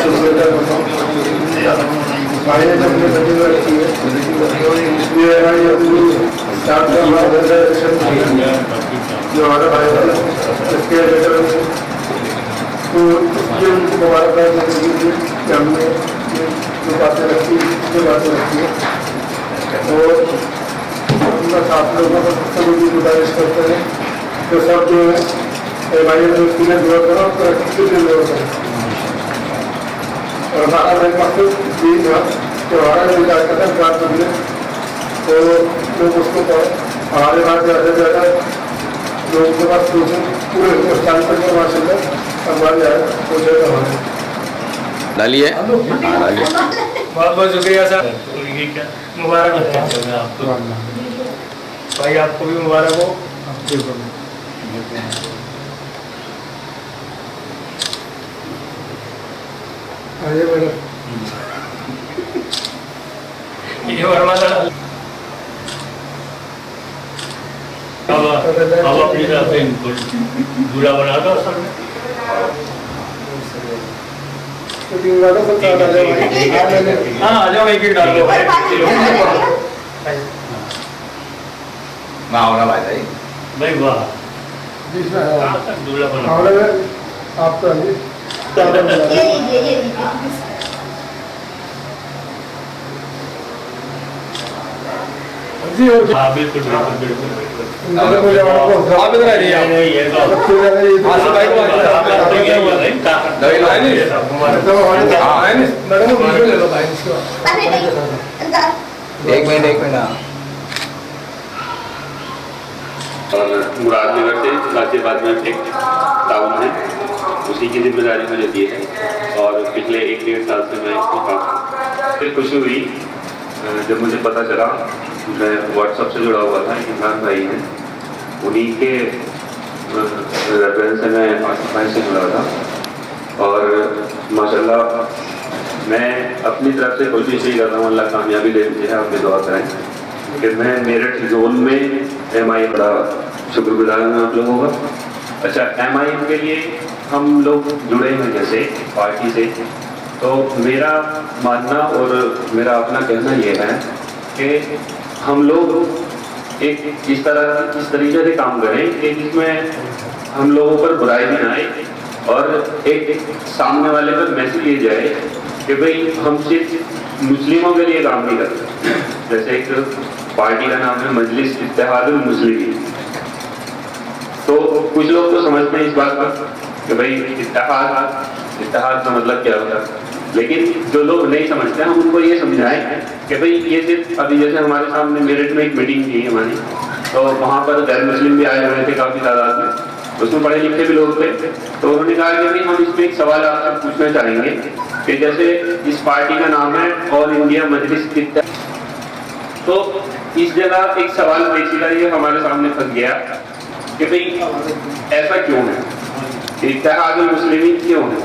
शुक्रिया भाई ने अपने बच्चे को रखी है, इसलिए भाई अपनी स्टाफ का मार्गदर्शन जो हमारा भाई वाला इसके तो ये उनको मुबारकबाद देने के लिए कि हमने जो बातें रखी जो बातें रखी है और हम बस आप लोगों को सभी की गुजारिश करते हैं तो सब जो है भाई ने उसकी दुआ करो तो अच्छी दुआ करो। और हमारा मेरे मकसद ये था कि हमारा जो कार्यक्रम प्राप्त मिले तो लोग उसको हमारे बाद ज़्यादा से ज़्यादा लोगों के पास पूरे हिंदुस्तान पर जो माशाल्लाह हमारे यहाँ पहुँचे हमारे डालिए। बहुत बहुत शुक्रिया सर, मुबारक हो आपको भाई, आपको भी मुबारक हो। आइए मैडम ये वर्मा सर अब अपनी तरफ से इनको दूल्हा बना दो सर। हाँ आ जाओ, एक डाल दो भाई। वाह दूल्हा बना आपका जी और हाँ बिल्कुल बिल्कुल बिल्कुल आप इधर आइए आसिफ भाई को एक मिनट और मुरादनगर से गाजियाबाद में एक टाउन है, उसी की जिम्मेदारी मुझे दी है और पिछले 1-1.5 साल से मैं इसमें काम करता हूँ। फिर खुशी हुई जब मुझे पता चला, मैं व्हाट्सएप से जुड़ा हुआ था, इमरान भाई हैं, उन्हीं के रेफरेंस से मैं आसिफ भाई से जुड़ा था और माशाल्लाह मैं अपनी तरफ से कोशिश ही कर रहा हूँ, अल्लाह कामयाबी दे दी है, आप दुआ करें कि मैं मेरठ जोन में MIM बड़ा शुक्रगुजार हूँ आप लोगों का। अच्छा, MIM के लिए हम लोग जुड़े हैं जैसे पार्टी से, तो मेरा मानना और मेरा अपना कहना यह है कि हम लोग एक इस तरीके से काम करें कि जिसमें हम लोगों पर बुराई भी ना आए और एक सामने वाले पर मैसेज ये जाए कि भाई हम सिर्फ मुस्लिमों के लिए काम नहीं करते। जैसे एक पार्टी का नाम है मजलिस इत्तेहादुल मुस्लिमीन, तो कुछ लोग तो समझते हैं इस बात पर कि भाई इत्तेहाद का मतलब क्या होता है, लेकिन जो लोग नहीं समझते हम उनको ये समझाएं कि भाई ये सिर्फ अभी जैसे हमारे सामने मेरठ में एक मीटिंग थी हमारी, तो वहाँ पर गैर मुस्लिम भी आए हुए थे काफ़ी तादाद में, उसमें पढ़े लिखे भी लोग थे, तो उन्होंने कहा कि भाई हम इसमें एक सवाल आपसे पूछना चाहेंगे कि जैसे इस पार्टी का नाम है ऑल इंडिया मजलिस इत्तेहाद, तो इस जगह एक सवाल पेचीदा ये हमारे सामने फंस गया कि भाई ऐसा क्यों है, इत्तेहादुल मुस्लिमीन क्यों है।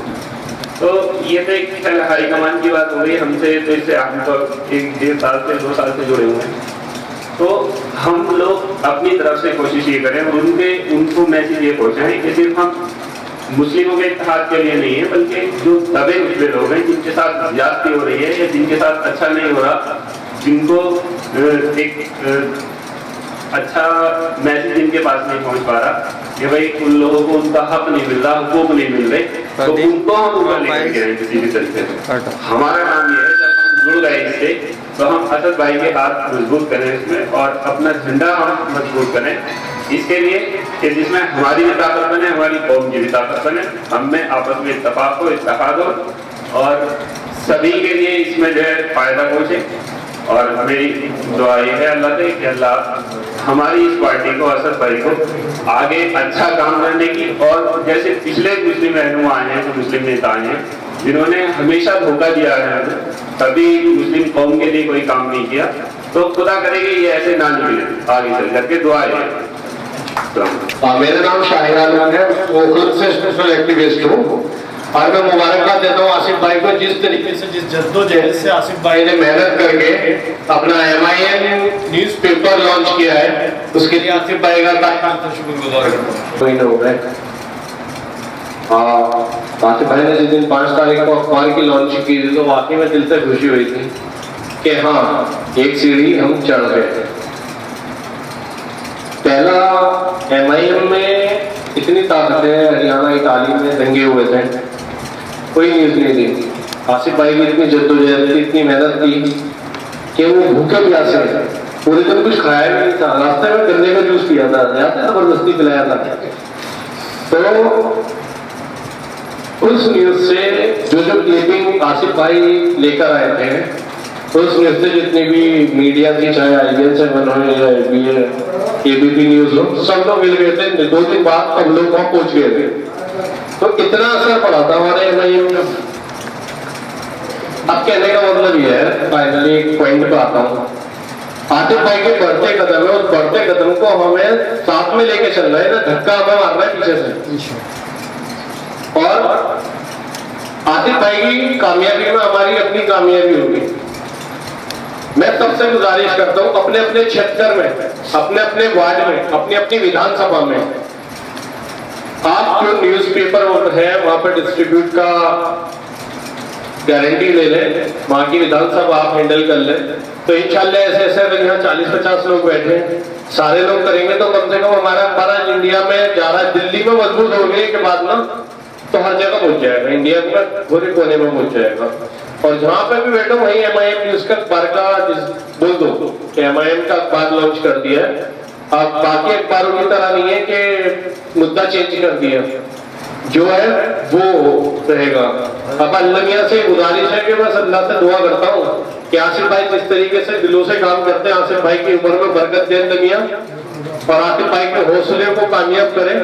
तो ये तो एक हाईकमान की बात हो गई, हमसे तो इससे हम तो 1-1.5 साल से 2 साल से जुड़े हुए हैं, तो हम लोग अपनी तरफ से कोशिश ये करें और उनको मैसेज ये पहुँचाएं कि सिर्फ हम मुस्लिमों के इत्तेहाद के लिए नहीं है, बल्कि जो दबे हुए लोग हैं जिनके साथ ज्यादती हो रही है या जिनके साथ अच्छा नहीं हो रहा, जिनको एक अच्छा मैसेज जिनके पास नहीं पहुंच पा रहा कि भाई उन लोगों को उनका हक नहीं मिल रहा, हुकूक नहीं मिल रहे, तो उनको हम ऊपर लेकर गए किसी भी तरीके से। हमारा काम ये है जब हम जुड़ गए इससे तो हम असद भाई के हाथ मजबूत करें इसमें और अपना झंडा हम मजबूत करें इसके लिए कि जिसमें हमारी भी ताकत बने, हमारी कौम की भी ताकत बने, हम में आपस में इत्तेफाक हो, इत्तेहाद हो और सभी के लिए इसमें जो है फायदा पहुंचे। और मेरी दुआ ये है अल्लाह से कि अल्लाह हमारी इस पार्टी को, असद भाई को आगे अच्छा काम करने की, और जैसे पिछले मुस्लिम रहनुमा आए हैं, तो मुस्लिम नेता आए हैं जिन्होंने हमेशा धोखा दिया है, कभी मुस्लिम कौम के लिए कोई काम नहीं किया, तो खुदा करेगी ये ऐसे ना निकले आगे चल करके। दुआ है। मेरा नाम शाहिद आलम है, ओखलत से सोशल एक्टिविस्ट हूँ और मैं मुबारकबाद देता हूँ आसिफ भाई को, जिस तरीके से जिस जद्दोजहद से आसिफ भाई ने मेहनत करके अपना MIM न्यूज़पेपर लॉन्च किया है, उसके लिए आसिफ भाई का शुक्रगुजार करता हूँ। आसिफ भाई ने जिस दिन 5 तारीख को अखबार की लॉन्च की थी तो वाकई में दिल से खुशी हुई थी कि हाँ एक सीढ़ी हम चढ़ गए। पहला MIM में इतनी ताकत है, हरियाणा इटाली में दंगे हुए थे, कोई न्यूज नहीं थी। आसिफ भाई की इतनी जद्दोजहद थी, इतनी मेहनत थी कि वो भूखे प्यासे पूरे दिन कुछ खाया भी नहीं था, रास्ते में गन्ने का जूस पिया था, जबरदस्ती पिलाया था। तो उस न्यूज से जो क्लिपिंग आसिफ भाई लेकर आए थे, उस न्यूज से जितनी भी मीडिया थी, चाहे IBN7 हो या ABP न्यूज हो, सब लोग मिल गए थे। 2 दिन बाद सब लोग वहां पहुंच गए थे। तो इतना असर पड़ा था हमारे MIM में। अब कहने का मतलब ये है, फाइनली एक पॉइंट पे आता हूँ, आसिफ भाई के बढ़ते कदम है, उस बढ़ते कदम को हमें साथ में लेके चलना है ना, धक्का हमें मारना है पीछे से। और आसिफ भाई की कामयाबी में हमारी अपनी कामयाबी होगी। मैं सबसे गुजारिश करता हूं, अपने अपने क्षेत्र में, अपने अपने वार्ड में, अपनी अपनी विधानसभा में आप जो न्यूज़पेपर है वहां पर डिस्ट्रीब्यूट का गारंटी ले लें, वहां की विधानसभा आप हैंडल कर लें। तो इंशाल्लाह ऐसे ऐसे अगर यहाँ 40-50 लोग बैठे, सारे लोग करेंगे तो कम से कम हमारा इंडिया में जा रहा है, दिल्ली में मजबूत हो गए के बाद ना तो हर जगह पहुंच जाएगा, इंडिया में पूरे कोने में पहुंच जाएगा। और जहां पे भी बैठो वहीं MIM न्यूज का अखबार का बोल दो कि MIM का अखबार लॉन्च कर दिया है। अब बाकी अखबारों की तरह नहीं है कि मुद्दा चेंज कर दिया, जो है वो रहेगा। अब अल्लाह मियां से गुजारिश है कि मैं अल्लाह से दुआ करता हूँ कि आसिफ भाई जिस तरीके से दिलों से काम करते हैं, आसिफ भाई की उम्र में बरकत दे अल्लाह मियां, और आसिफ भाई के हौसले को कामयाब करें,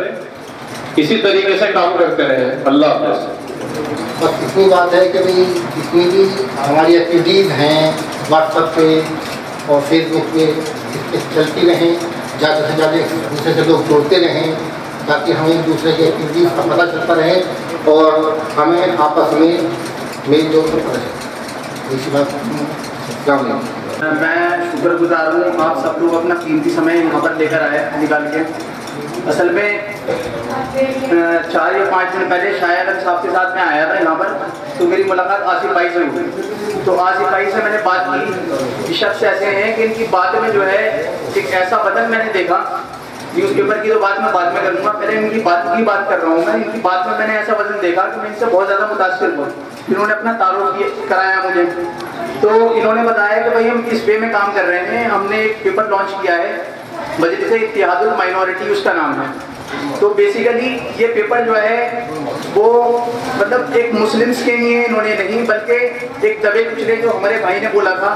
इसी तरीके से काम करते रहे। अल्लाह हाफ़िज़। बस इतनी बात है कि भाई जितनी भी हमारी एक्टिविटीज़ हैं व्हाट्सएप पे और फेसबुक पे चलती रहें, ज़्यादा से ज़्यादा एक दूसरे से लोग जोड़ते रहें, ताकि हमें एक दूसरे की एक्टिविटीज़ का पता चलता रहे और हमें आपस में मेल जोल करता रहे। इसी बात मैं शुक्रगुजार हूँ, आप सब लोग अपना कीमती समय यहाँ पर लेकर आए निकाल के। असल में 4 या 5 दिन पहले शायर साहब के साथ मैं आया था यहाँ पर, तो मेरी मुलाकात आसिफ भाई से हुई। तो आसिफ भाई से मैंने बात की, शख्स ऐसे हैं कि इनकी बात में जो है एक ऐसा बदल मैंने देखा। न्यूज़पेपर की तो बात मैं बाद में करूँगा, पहले इनकी बात की बात कर रहा हूँ मैं। इनकी बात में मैंने ऐसा वजन देखा कि मैं इनसे बहुत ज़्यादा मुतासिर हुआ। इन्होंने अपना तारुफ कराया मुझे, तो इन्होंने बताया कि भाई हम इस वे में काम कर रहे हैं, हमने एक पेपर लॉन्च किया है, मजलिस इत्तेहादुल माइनॉरिटी उसका नाम है। तो बेसिकली ये पेपर जो है वो मतलब एक मुस्लिम्स के लिए इन्होंने नहीं, बल्कि एक दबे कुचले जो हमारे भाई ने बोला था,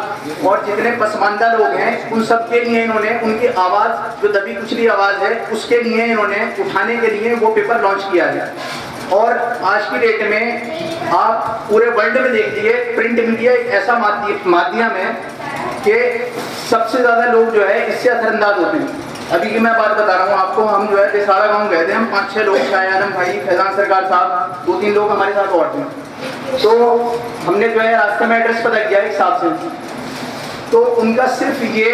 और जितने पसमानदा लोग हैं उन सब के लिए इन्होंने उनकी आवाज़ जो दबी कुचली आवाज़ है उसके लिए इन्होंने उठाने के लिए वो पेपर लॉन्च किया है। और आज की डेट में आप पूरे वर्ल्ड में देख लीजिए, प्रिंट मीडिया एक ऐसा माध्यम है कि सबसे ज़्यादा लोग जो है इससे असरअंदाज होते हैं। अभी की मैं बात बता रहा हूँ आपको, हम जो है बेसारा गांव गए थे, हम 5-6 लोग, शाह आलम भाई, फैजान सरकार साहब, 2-3 लोग हमारे साथ और थे। तो हमने जो है रास्ते में एड्रेस पता किया एक साहब से, तो उनका सिर्फ ये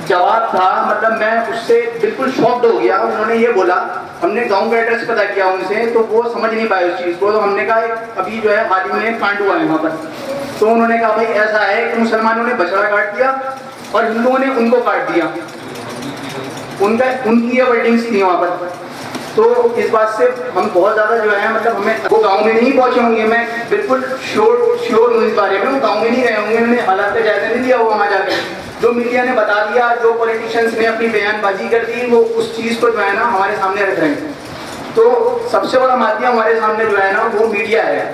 जवाब था, मतलब मैं उससे बिल्कुल शॉक्ड हो गया। उन्होंने ये बोला, हमने गांव का एड्रेस पता किया उनसे, तो वो समझ नहीं पाए उस चीज़ को। तो हमने कहा अभी जो है हाल ही में कांड हुआ है वहाँ पर, तो उन्होंने कहा भाई ऐसा है कि मुसलमानों ने बछड़ा काट दिया और हिंदुओं ने उनको काट दिया। उनकी ये वर्डिंग्स थी वहाँ पर। तो इस बात से हम बहुत ज़्यादा जो है मतलब हमें, वो गांव में नहीं पहुँचे होंगे, मैं बिल्कुल श्योर हूँ इस बारे में, वो गांव में नहीं रहे होंगे, उन्होंने हालात का जायजा नहीं लिया वो वहाँ जाकर। जो मीडिया ने बता दिया, जो पॉलिटिशियंस ने अपनी बयानबाजी कर दी, वो उस चीज़ को जो है ना हमारे सामने रख रहे हैं। तो सबसे बड़ा माध्यम हमारे सामने जो है ना वो मीडिया है।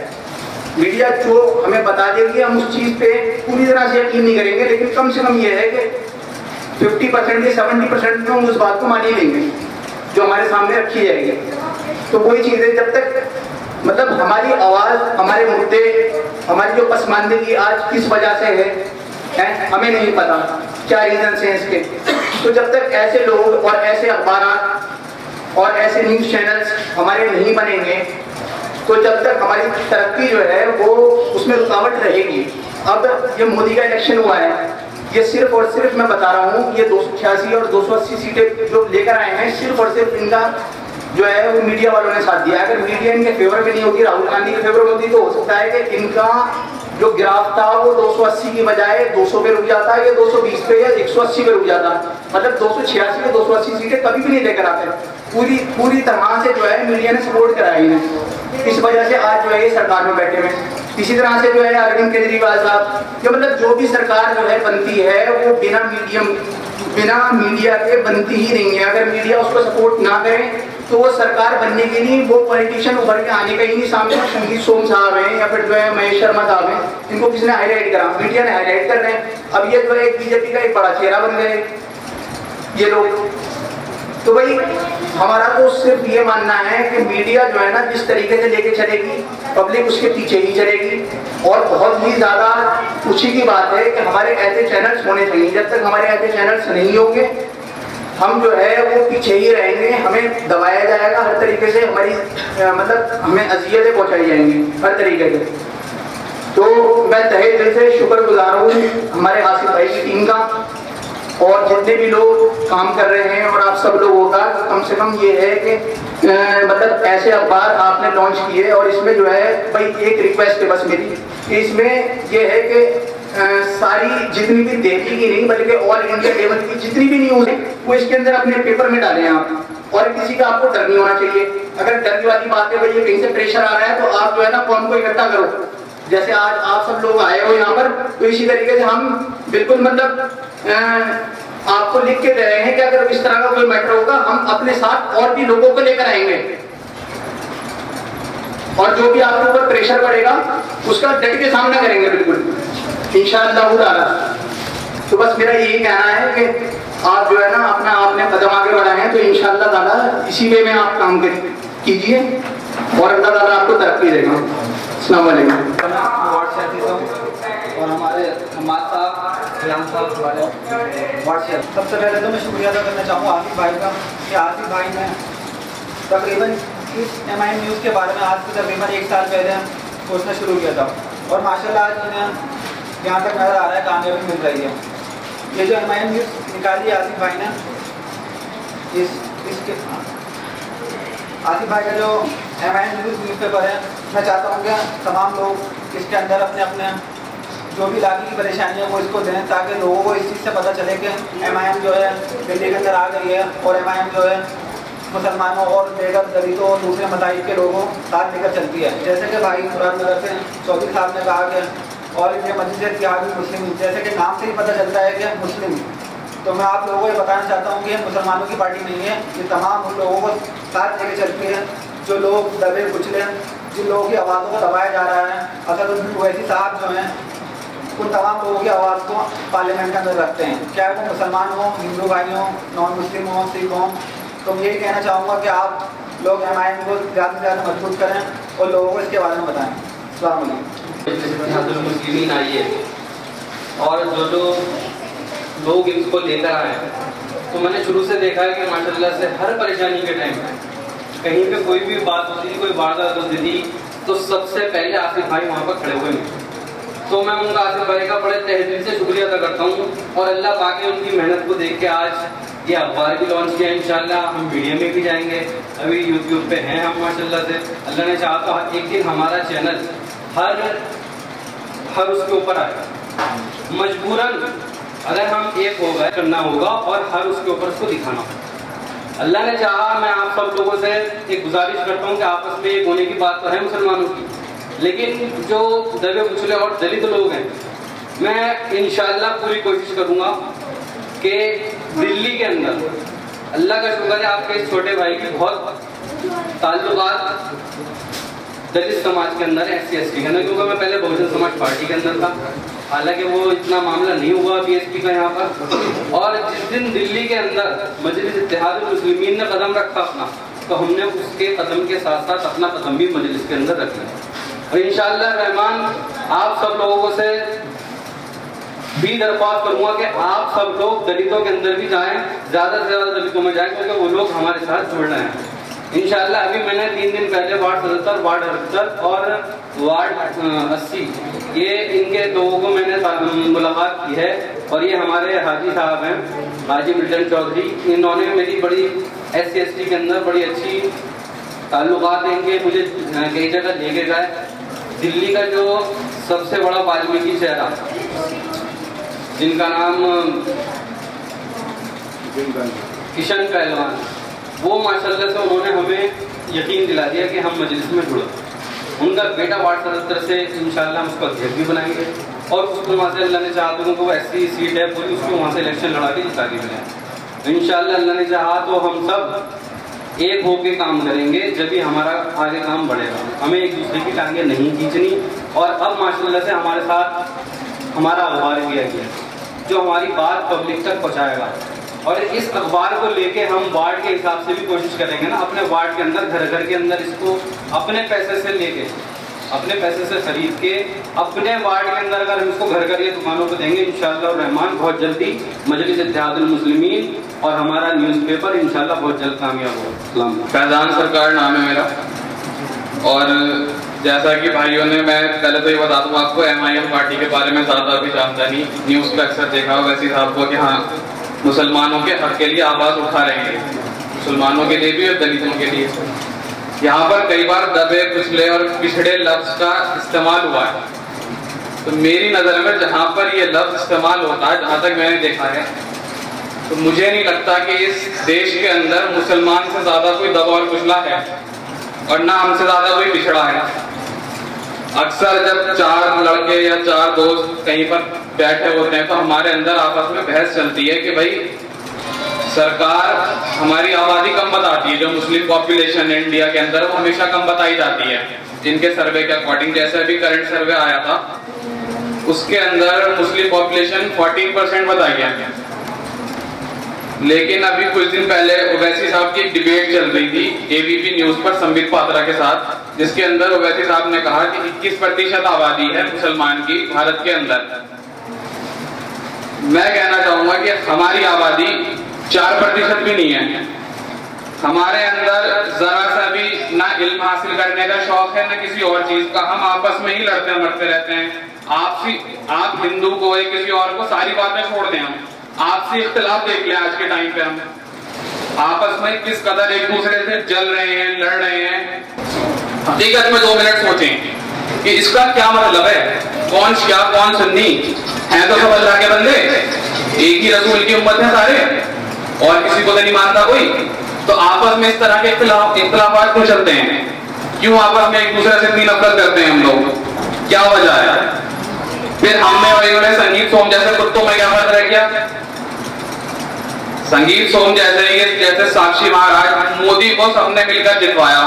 मीडिया जो हमें बता देगी, हम उस चीज़ पे पूरी तरह से यकीन नहीं करेंगे, लेकिन कम से कम ये है कि 50% या 70% में हम उस बात को मान ही लेंगे जो हमारे सामने रखी जाएगी। तो वही चीज़ें जब तक मतलब हमारी आवाज़, हमारे मुद्दे, हमारी जो पसमानदगी आज किस वजह से है हमें नहीं पता, क्या रीजन हैं इसके। तो जब तक ऐसे लोग और ऐसे अखबार और ऐसे न्यूज़ चैनल्स हमारे नहीं बनेंगे, तो जब तक हमारी तरक्की जो है वो उसमें रुकावट रहेगी। अब ये मोदी का इलेक्शन हुआ है, ये सिर्फ और सिर्फ मैं बता रहा हूँ, ये 286 और 280 सीटें जो लेकर आए हैं, सिर्फ और सिर्फ इनका जो है वो मीडिया वालों ने साथ दिया। अगर मीडिया इनके फेवर में नहीं होती, राहुल गांधी के फेवर में होती, तो हो सकता है कि इनका जो ग्राफ था वो 280 की बजाय 200 पे रुक जाता है, या 220 पे या 180 पे रुक जाता। मतलब 286 या 280 सीटें कभी भी नहीं लेकर आते। पूरी तरह से जो है मीडिया ने सपोर्ट कराया इन्हें, इस वजह से आज जो है ये सरकार में बैठे हुए। इसी तरह से जो है अरविंद केजरीवाल साहब, जो मतलब जो भी सरकार जो है बनती है वो बिना मीडिया के बनती ही नहीं है। अगर मीडिया उसको सपोर्ट ना करे तो वो सरकार बनने के लिए वो पॉलिटिशियन उभर के आने का ही नहीं। सामने संगीत सोम साहब हैं या फिर जो है महेश शर्मा साहब हैं, इनको किसने हाईलाइट करा? मीडिया ने हाईलाइट कर रहे हैं। अब ये जो है बीजेपी का एक बड़ा चेहरा बन गए ये लोग। तो भाई हमारा तो सिर्फ ये मानना है कि मीडिया जो है ना जिस तरीके से लेके चलेगी, पब्लिक उसके पीछे ही चलेगी। और बहुत ही ज़्यादा खुशी की बात है कि हमारे ऐसे चैनल्स होने चाहिए। जब तक हमारे ऐसे चैनल्स नहीं होंगे हम जो है वो पीछे ही रहेंगे, हमें दबाया जाएगा हर तरीके से, हमारी मतलब हमें अजियतें पहुँचाई जाएंगी हर तरीके से। तो मैं तहे दिल से शुक्रगुजार हूँ हमारे आसिफ भाई की टीम का और जितने भी लोग काम कर रहे हैं, और आप सब लोगों का कम से कम ये है कि मतलब ऐसे अखबार आपने लॉन्च किए। और इसमें जो है भाई एक रिक्वेस्ट है बस मेरी, इसमें ये है कि सारी जितनी भी दिल्ली की नहीं बल्कि ऑल इंडिया लेवल की जितनी भी न्यूज़ है वो इसके अंदर अपने पेपर में डालें आप। और किसी का आपको डर नहीं होना चाहिए। अगर डर वाली बात है भाई ये कहीं से प्रेशर आ रहा है तो आप जो है ना कौन को इकट्ठा करो। जैसे आज आप सब लोग आए हो यहाँ पर, तो इसी तरीके से हम बिल्कुल मतलब आपको लिख के दे रहे हैं कि अगर इस तरह का कोई मैटर होगा हम अपने साथ और भी लोगों को लेकर आएंगे, और जो भी आपके ऊपर प्रेशर पड़ेगा उसका डट के सामना करेंगे बिल्कुल इंशाअल्लाह ताला। तो बस मेरा यही कहना है कि आप जो है ना अपना आपने कदम आगे बढ़ाए हैं तो इंशाअल्लाह ताला इसी वे में आप काम कीजिए और अल्लाह ताला आपको तरक्की देगा। अस्सलाम वालेकुम। और हमारे हमाद साहब रियान साहब वाले व्हाट्सएप, सबसे पहले तो मैं शुक्रिया अदा करना चाहूँगा आसिफ भाई का कि आसिफ भाई ने तकरीबन इस MIM न्यूज़ के बारे में आज से तकरीबन 1 साल पहले सोचना शुरू किया था और माशाल्लाह आज उन्हें यहाँ तक नज़र आ रहा है कामयाबी मिल रही है। ये जो MIM न्यूज़ निकाली है आसिफ भाई ने, इसके आसिफ भाई का जो MIM न्यूज़पेपर है, मैं चाहता हूँ कि तमाम लोग इसके अंदर अपने अपने जो भी इलाके की परेशानी है वो इसको दें ताकि लोगों को इस चीज़ से पता चले कि MIM जो है दिल्ली के अंदर आ गई है और MIM जो है मुसलमानों और बेघर दलितों और दूसरे मज़ाहिब के लोगों साथ लेकर चलती है। जैसे कि भाई मुरादनगर से चौधरी साहब ने कहा कि ऑल इंडिया मजलिस इत्तेहाद मुस्लिम, जैसे कि नाम से ही पता चलता है कि मुस्लिम, तो मैं आप लोगों को ये बताना चाहता हूँ कि मुसलमानों की पार्टी नहीं है, ये तमाम उन लोगों को साथ लेकर चलती है जो लोग दबे कुचले, जिन लोगों की आवाज़ों को दबाया जा रहा है। असदुद्दीन ओवैसी साहब जो हैं उन तमाम लोगों की आवाज़ को पार्लियामेंट के अंदर रखते हैं, चाहे वो मुसलमान हो, हिंदू भाई हो, नॉन मुस्लिम हो, सिख हो। तो मैं यही कहना चाहूँगा कि आप लोग MIM को ज़्यादा से ज़्यादा मजबूत करें और लोगों को इसके बारे में बताएं। अस्सलाम वालेकुम। मुस्लिमीन आई है और जो लोग इसको लेकर आए, तो मैंने शुरू से देखा है कि माशाल्लाह से हर परेशानी के टाइम कहीं पे कोई भी बात होती थी, कोई वारदात होती थी, तो सबसे पहले आसिफ भाई वहाँ पर खड़े हुए हैं। तो मैं उनका आसिफ भाई का बड़े तहे दिल से शुक्रिया अदा करता हूँ और अल्लाह पाक ने उनकी मेहनत को देख के आज ये अखबार भी लॉन्च किया। इंशाल्लाह हम मीडिया में भी जाएंगे, अभी यूट्यूब पे हैं हम माशाल्लाह से। अल्लाह ने चाहा तो एक दिन हमारा चैनल हर उसके ऊपर आएगा। मजबूरन अगर हम एक हो गए करना होगा और हर उसके ऊपर उसको दिखाना होगा। अल्लाह ने चाहा, मैं आप सब लोगों से एक गुजारिश करता हूँ कि आपस में एक होने की बात तो है मुसलमानों की, लेकिन जो दबे कुचले और दलित लोग हैं, मैं इंशाअल्लाह पूरी कोशिश करूँगा कि दिल्ली के अंदर अल्लाह का शुक्र है आपके इस छोटे भाई की बहुत ताल्लुकात दलित समाज के अंदर SC ST के अंदर, क्योंकि मैं पहले बहुजन समाज पार्टी के अंदर था, हालांकि वो इतना मामला नहीं हुआ BSP का यहाँ पर। और जिस दिन दिल्ली के अंदर मजलिस इत्तेहाद मुस्लिमीन ने कदम रखा अपना, तो हमने उसके कदम के साथ साथ अपना कदम भी मजलिस के अंदर रख लिया। और इंशाअल्लाह रहमान आप सब लोगों से भी दरख्वास्त करूँगा कि आप सब लोग दलितों के अंदर भी जाएं, ज़्यादा से ज़्यादा दलितों में जाएं, क्योंकि वो लोग हमारे साथ जुड़ रहे हैं इंशाअल्लाह। अभी मैंने 3 दिन पहले वार्ड 77, वार्ड 78 और वार्ड 80 ये इनके लोगों को मैंने मुलाकात की है। और ये हमारे हाजी साहब हैं, हाजी मिल्टन चौधरी, इन्होंने मेरी बड़ी SC/ST के अंदर बड़ी अच्छी ताल्लुकात हैं इनके। मुझे कई जगह लेके गए। दिल्ली का जो सबसे बड़ा वाल्मीकि चेहरा, जिनका नाम किशन पहलवान, वो माशाल्लाह से उन्होंने हमें यकीन दिला दिया कि हम मजलिस में जुड़े। उनका बेटा वार्ड सदस्य से इंशाल्लाह हम उसका अध्यक्ष भी बनाएंगे और उसको वहाँ से अल्लाह ने चाहा तो उनको SC सीट है पूरी, उसको वहाँ से इलेक्शन लड़ा के जिता के मिले इंशाल्लाह। अल्लाह ने चाहा तो हम सब एक होकर काम करेंगे, जब भी हमारा आगे काम बढ़ेगा। हमें एक दूसरे की टांगें नहीं खींचनी। और अब माशाल्लाह से हमारे साथ हमारा अखबार किया गया जो हमारी बात पब्लिक तक पहुँचाएगा। और इस अखबार को लेके हम वार्ड के हिसाब से भी कोशिश करेंगे ना, अपने वार्ड के अंदर घर घर के अंदर इसको अपने पैसे से लेके, अपने पैसे से खरीद के अपने वार्ड के अंदर अगर हम इसको घर घर या दुकानों को देंगे इंशाअल्लाह रहमान बहुत जल्दी मजलिस इत्तेहादुल मुस्लिमीन और हमारा न्यूज़पेपर इंशाअल्लाह बहुत जल्द कामयाब होगा। फैजान सरकार नाम है मेरा। और जैसा कि भाइयों ने, मैं पहले तो ये बता दूं आपको, MIM पार्टी के बारे में ज़्यादा भी जानता नहीं, न्यूज़ पे अक्सर देखा वैसे साहब को कि हाँ मुसलमानों के हक के लिए आवाज़ उठा रहे हैं, मुसलमानों के लिए भी और दलितों के लिए। यहाँ पर कई बार दबे कुचले और पिछड़े लफ्ज का इस्तेमाल हुआ है। तो मेरी नज़र में जहाँ पर ये लफ्ज इस्तेमाल होता है, जहाँ तक मैंने देखा है, तो मुझे नहीं लगता कि इस देश के अंदर मुसलमान से ज़्यादा कोई दबा और कुचला है और ना हमसे ज़्यादा कोई पिछड़ा है। अक्सर जब चार लड़के या चार दोस्त कहीं पर बैठे होते हैं तो हमारे अंदर आपस में बहस चलती है कि भाई सरकार हमारी आबादी कम बताती है, जो मुस्लिम पॉपुलेशन है इंडिया के अंदर वो हमेशा कम बताई जाती है जिनके सर्वे के अकॉर्डिंग। जैसे अभी करंट सर्वे आया था उसके अंदर मुस्लिम पॉपुलेशन 14% बताई गया। लेकिन अभी कुछ दिन पहले ओवैसी साहब की एक डिबेट चल रही थी ABP न्यूज पर संबित पात्रा के साथ, जिसके अंदर ओवैसी साहब ने कहा कि 21% आबादी है मुसलमान की भारत के अंदर। मैं कहना चाहूंगा कि हमारी आबादी 4% भी नहीं है। हमारे अंदर जरा सा भी ना इल्म हासिल करने का शौक है ना किसी और चीज का। हम आपस में ही लड़ते मरते रहते हैं। आप हिंदू को या किसी और को सारी बातें छोड़ दें, हम आपसे इख्तिलाफ देख लें। आज के टाइम पे हम आपस में किस कदर एक दूसरे से जल रहे हैं, लड़ रहे हैं। हकीकत में 2 मिनट सोचें कि इसका क्या मतलब है। कौन शिया कौन सुन्नी है, तो सब अल्लाह के बंदे, एक ही रसूल की उम्मत है सारे, और किसी को तो नहीं मानता कोई। तो आपस में इस तरह के इख्तिलाफात क्यों चलते हैं? क्यों आपस में एक दूसरे से इतनी नफरत करते हैं हम लोग? क्या वजह है? फिर हमने और इन्होंने संगीत सोम जैसे कुत्तों में क्या फर्क रह गया? संगीत सोम जैसे साक्षी महाराज, मोदी को सबने मिलकर जितवाया।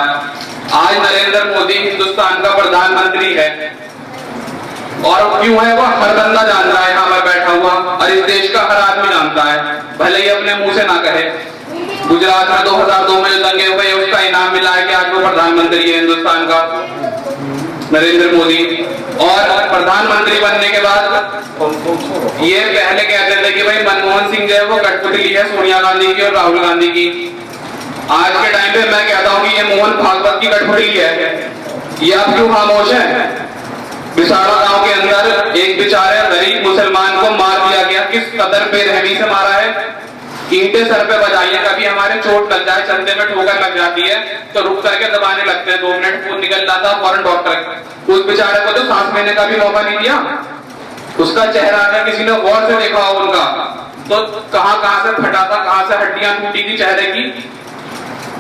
आज नरेंद्र मोदी हिंदुस्तान का प्रधानमंत्री है। और क्यों है? वह हर बंदा जान रहा है यहाँ पर बैठा हुआ, और इस देश का हर आदमी जानता है, भले ही अपने मुंह से ना कहे। गुजरात में 2002 में जो दंगे हुए उसका इनाम मिला है कि आज वो प्रधानमंत्री है हिंदुस्तान का, नरेंद्र मोदी। और प्रधानमंत्री बनने के बाद ये पहले कहते थे कि भाई मनमोहन सिंह जो है वो कठपुतली है सोनिया गांधी की और राहुल गांधी की। आज के टाइम पे मैं कहता हूँ कि ये मोहन भागवत की कठपुतली है। ये अब क्यों खामोश है? बिसाड़ा गांव के अंदर एक बेचारे गरीब मुसलमान को मार दिया गया। किस कदर बेरहमी से मारा है। ईंटें सर पे बजाइए, कभी हमारे चोट लग जाए, चलते में ठोकर लग जाती है तो रुक करके दबाने लगते हैं। 2 मिनट खून निकल जाता है, फौरन डॉक्टर। उस बेचारे को तो सांस लेने का भी मौका नहीं दिया। उसका चेहरा अगर किसी ने गौर से देखा हो उनका, तो कहां से फटा था, कहां से हड्डियां टूटी थी चेहरे की।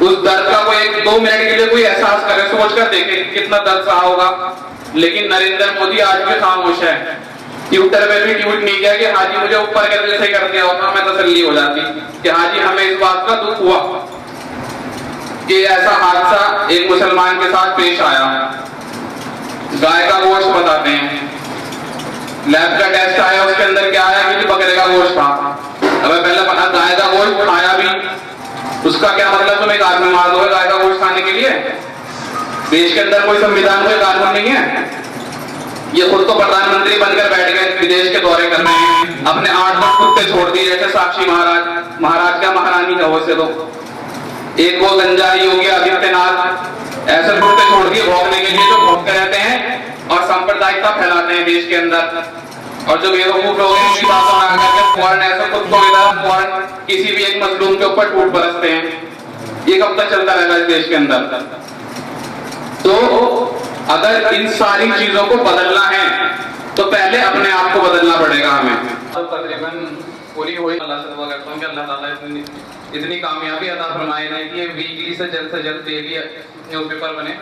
उस दर्द का कोई 1-2 मिनट के लिए कोई एहसास करे, सोच कर देखे कितना दर्द सहा होगा। लेकिन नरेंद्र मोदी आज भी खामोश है। ट्विटर में भी ट्वीट नहीं किया कि हाजी मुझे ऊपर के जैसे कर दिया होता, मैं तसल्ली हो जाती कि हाजी हमें इस बात का दुख हुआ कि ऐसा हादसा एक मुसलमान के साथ पेश आया। गाय का गोश्त बताते हैं, लैब का टेस्ट आया, उसके अंदर क्या आया कि बकरे का गोश्त था। हमें पहले पता गाय का गोश्त खाया भी, उसका क्या मतलब? तुम एक आदमी मार दो गाय का गोश्त खाने के लिए? देश के अंदर कोई संविधान, कोई कानून नहीं है। ये खुद तो प्रधानमंत्री बनकर बैठ गए, विदेश के दौरे कर रहे हैं, अपने 8 कुत्ते छोड़ दिए जैसे साक्षी महाराज क्या महारानी है वो से। तो एक वो गंजा योगी आदित्यनाथ, ऐसे कुत्ते छोड़ दिए भौंकने के लिए, जो भौंकते रहते हैं और सांप्रदायिकता फैलाते हैं देश के अंदर। और जो बेवकूफ लोग हैं उनकी बातों में आकर के फौरन ऐसे कुत्तों की तरह फौरन किसी भी एक मजलूम के ऊपर टूट बरसते हैं। ये कब तक चलता रहेगा इस देश के अंदर? तो अगर इन सारी चीजों को बदलना है तो पहले अपने आप को बदलना पड़ेगा हमें। तो तकरीबन पूरी हुई। अल्लाह से दुआ करता हूँ कि अल्लाह ताला इतनी कामयाबी अता फरमाए ना कि वीकली से जल्द डेली न्यूज़पेपर बने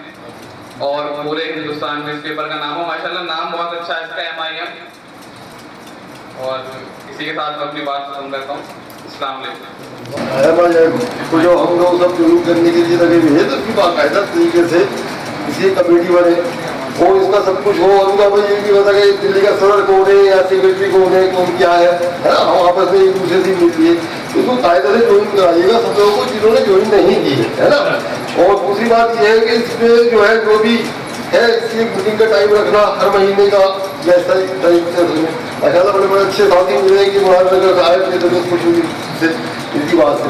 और पूरे हिंदुस्तान में इस पेपर का नाम हो। माशाल्लाह नाम बहुत अच्छा है इसका, MIM। और इसी के साथ मैं अपनी बात खत्म करता हूँ। अस्सलाम वालेकुम। जो हम लोग सब शुरू करने के लिए लगे हुए हैं तो उसकी बाकायदा तरीके से किसी कमेटी बने और इसका सब कुछ हो। उनका भाई ये भी बता कि दिल्ली का सदर कौन है या सेक्रेटरी कौन है, कौन क्या है ना, हम आपस में एक दूसरे से मिलिए, इसको कायदे से ज्वाइन कराइएगा सब लोगों को जिन्होंने ज्वाइन नहीं की है ना। और दूसरी बात यह है कि इसमें जो है जो भी है इसकी मीटिंग का टाइम रखना हर महीने का, जैसा टाइम से ऐसा बड़े बड़े अच्छे साथी मिले कि मुराद आए कुछ इनकी बात से।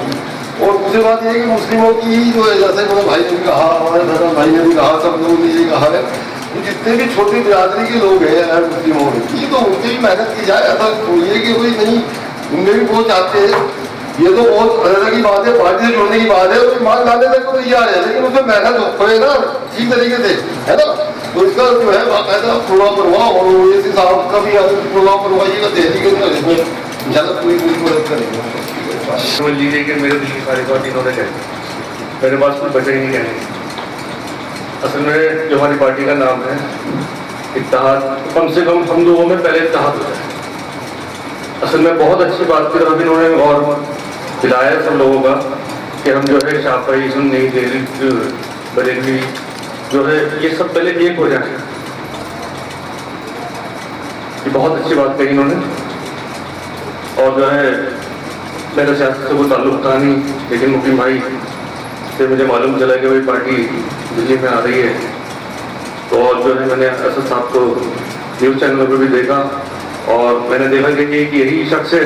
और दूसरी बात यह कि मुस्लिमों की जो है जैसे मेरे भाई ने भी कहा, हमारे दादा भाई ने भी कहा, सब लोगों ने ये कहा है कि जितने भी छोटी बिरादरी के लोग हैं मुस्लिमों की, तो उनकी भी मेहनत की जाए। ऐसा ये कि कोई नहीं, उनमें भी बहुत चाहते हैं, ये तो बहुत अलग की बात है, पार्टी से जोड़ने की बात है, और मान लाने तक तो तैयार है, लेकिन उसमें मेहनत होए ना ठीक तरीके से, है ना। तो इसका जो है बाकायदा प्रोग्राम बनवा और इस हिसाब का भी प्रोग्राम बनवाइएगा दिल्ली के अंदर, इसमें ज़्यादा पूरी मदद करेंगे। समझ लीजिए कि मेरे दिल की सारी बात इन्होंने कही, मेरे पास कुछ बचा ही नहीं कहने। असल में जो हमारी पार्टी का नाम है इत्तेहाद, कम से कम हम लोगों में पहले इत्तेहाद हो जाए। असल में बहुत अच्छी बात की तरफ इन्होंने और दिलाया सब लोगों का कि हम जो है शाफई, सुन्नी, बरेलवी जो है ये सब पहले एक हो जाए। ये बहुत अच्छी बात कही इन्होंने। और जो है मेरा सियासत से कोई ताल्लुक था नहीं, लेकिन मुकीम भाई से मुझे मालूम चला कि भाई पार्टी दिल्ली में आ रही है, तो और जो है मैंने असद साहब को न्यूज़ चैनल पर भी देखा और मैंने देखा कि यही शख्स है